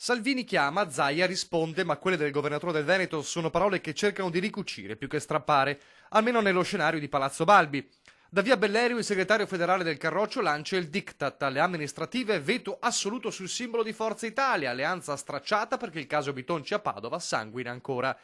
Salvini chiama, Zaia risponde, ma quelle del governatore del Veneto sono parole che cercano di ricucire più che strappare, almeno nello scenario di Palazzo Balbi. Da via Bellerio il segretario federale del Carroccio lancia il diktat alle amministrative, veto assoluto sul simbolo di Forza Italia, alleanza stracciata perché il caso Bitonci a Padova sanguina ancora.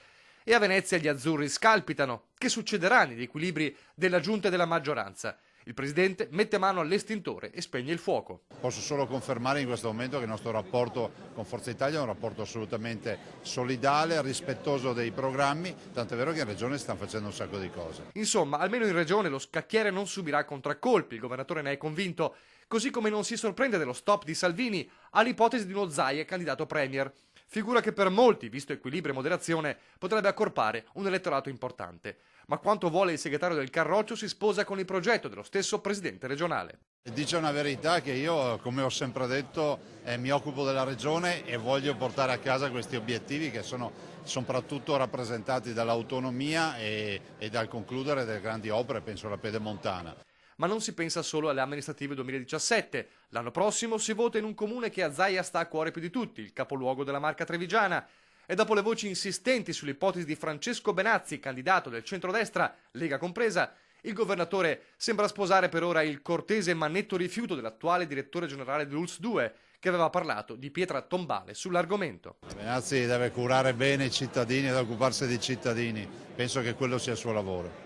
E a Venezia gli azzurri scalpitano. Che succederà negli equilibri della giunta e della maggioranza? Il presidente mette mano all'estintore e spegne il fuoco. Posso solo confermare in questo momento che il nostro rapporto con Forza Italia è un rapporto assolutamente solidale, rispettoso dei programmi, tant'è vero che in Regione si stanno facendo un sacco di cose. Insomma, almeno in Regione lo scacchiere non subirà contraccolpi, il governatore ne è convinto, così come non si sorprende dello stop di Salvini all'ipotesi di uno Zaia candidato premier. Figura che per molti, visto equilibrio e moderazione, potrebbe accorpare un elettorato importante. Ma quanto vuole il segretario del Carroccio si sposa con il progetto dello stesso presidente regionale. Dice una verità che io, come ho sempre detto, mi occupo della Regione e voglio portare a casa questi obiettivi che sono soprattutto rappresentati dall'autonomia e dal concludere delle grandi opere, penso alla Pedemontana. Ma non si pensa solo alle amministrative 2017. L'anno prossimo si vota in un comune che a Zaia sta a cuore più di tutti, il capoluogo della Marca Trevigiana. E dopo le voci insistenti sull'ipotesi di Francesco Benazzi, candidato del centrodestra, Lega compresa, il governatore sembra sposare per ora il cortese ma netto rifiuto dell'attuale direttore generale dell'ULSS 2, che aveva parlato di pietra tombale sull'argomento. Benazzi deve curare bene i cittadini ed occuparsi dei cittadini, penso che quello sia il suo lavoro.